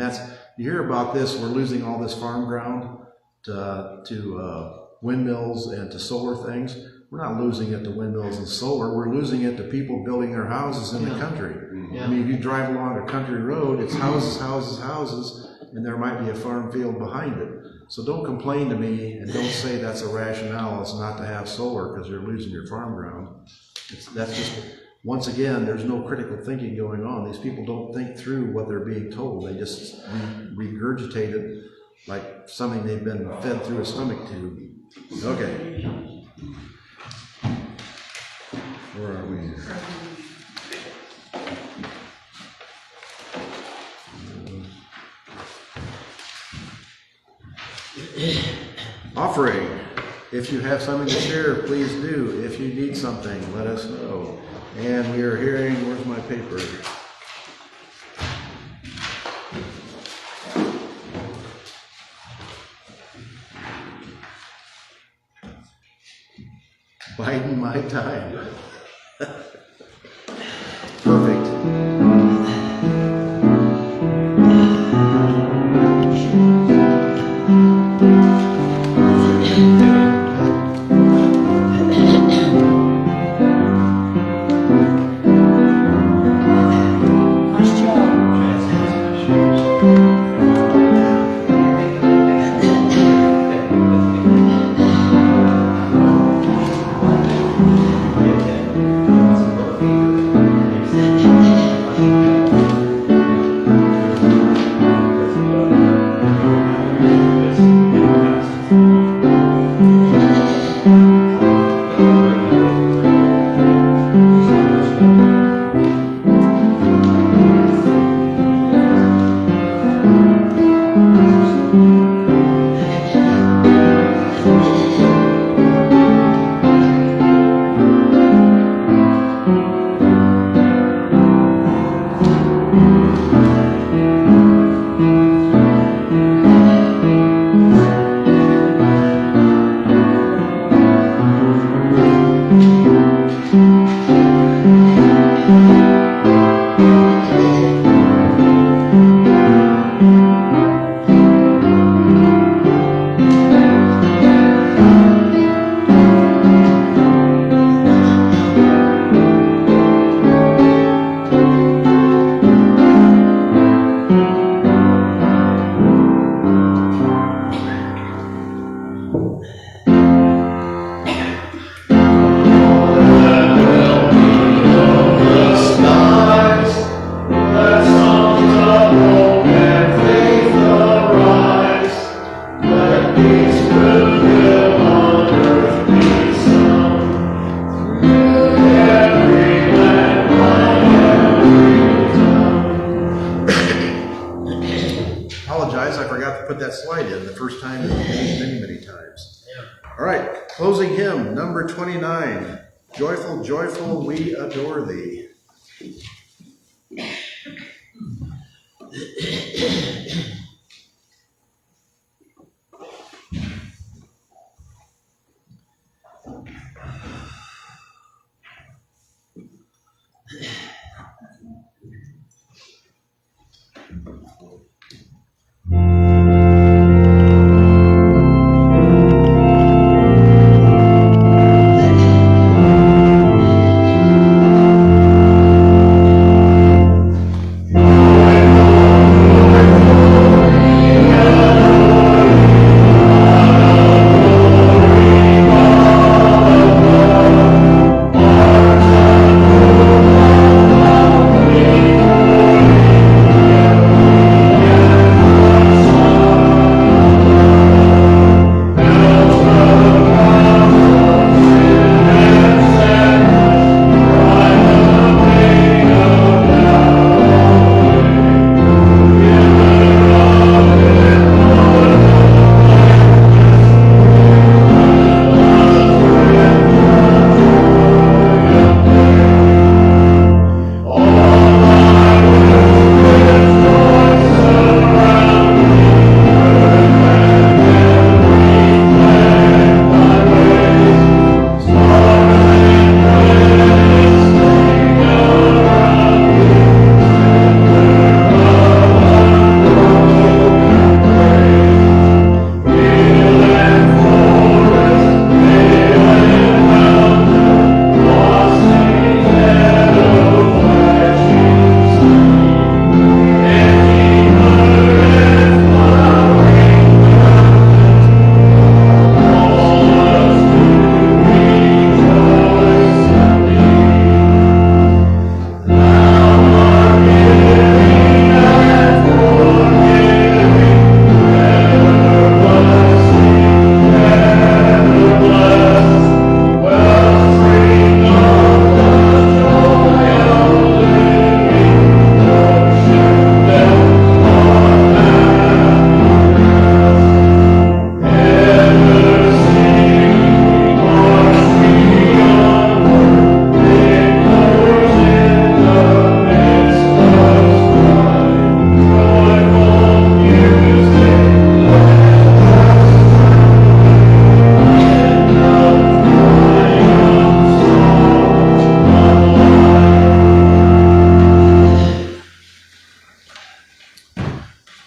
you hear about this, we're losing all this farm ground to windmills and to solar things. We're not losing it to windmills and solar, we're losing it to people building their houses in the country. I mean, if you drive along a country road, it's houses, houses, houses, and there might be a farm field behind it. So don't complain to me and don't say that's a rationale, it's not to have solar because you're losing your farm ground. That's just, once again, there's no critical thinking going on. These people don't think through what they're being told. They just regurgitate it like something they've been fed through a stomach tube. Okay. Where are we here? Offering. If you have something to share, please do. If you need something, let us know. And we are hearing, where's my paper? Biding my time. Perfect. right, closing hymn, number 29. Joyful, joyful, we adore thee.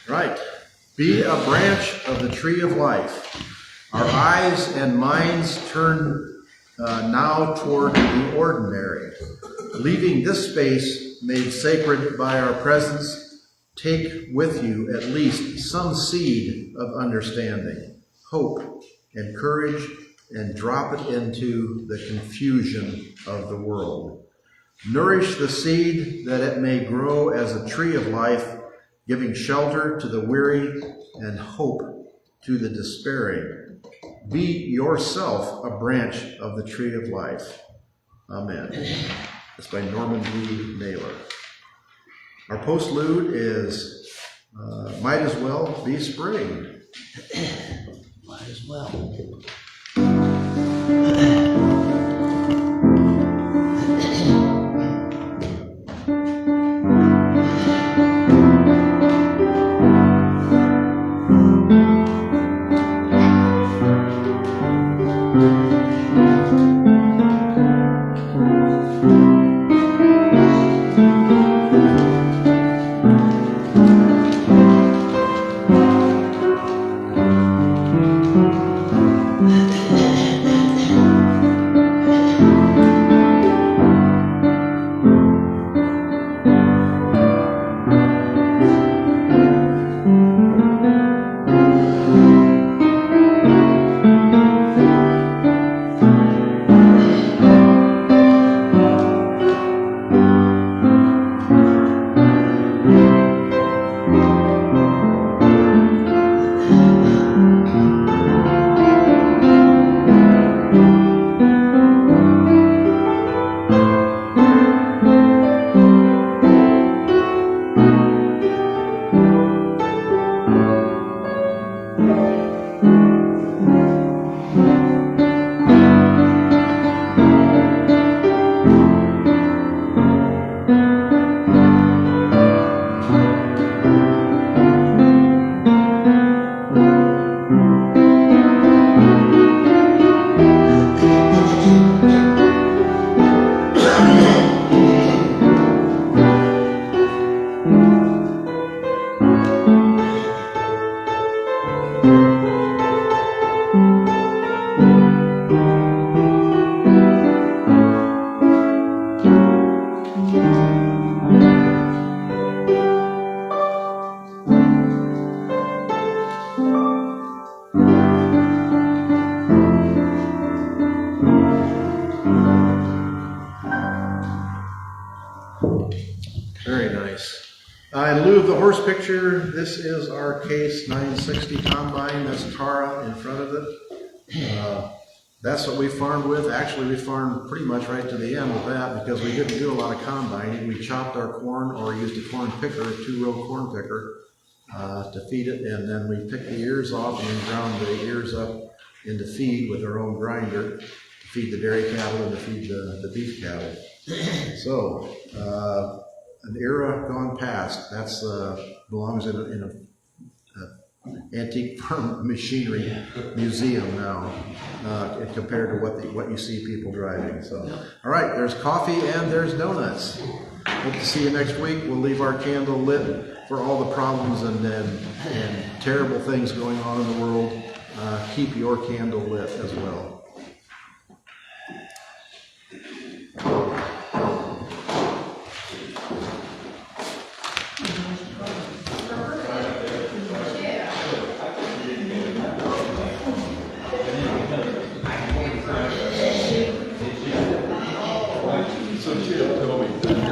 Right. Be a branch of the tree of life. Our eyes and minds turn now toward the ordinary. Leaving this space made sacred by our presence, take with you at least some seed of understanding, hope, and courage, and drop it into the confusion of the world. Nourish the seed that it may grow as a tree of life, giving shelter to the weary and hope to the despairing. Be yourself a branch of the tree of life. Amen. It's by Norman B. Naylor. Our postlude is Might As Well Be Spring. Might as well. move the horse picture. This is our case 960 combine. That's Tara in front of it. That's what we farmed with. Actually, we farmed pretty much right to the end with that because we didn't do a lot of combining. We chopped our corn or used a corn picker, a 2-row corn picker, to feed it, and then we picked the ears off and then ground the ears up into feed with our own grinder to feed the dairy cattle and to feed the beef cattle. So, an era gone past. That's belongs in a antique farm machinery museum now, compared to what you see people driving. So, all right, there's coffee and there's donuts. Hope to see you next week. We'll leave our candle lit for all the problems and terrible things going on in the world. Keep your candle lit as well. So she told me.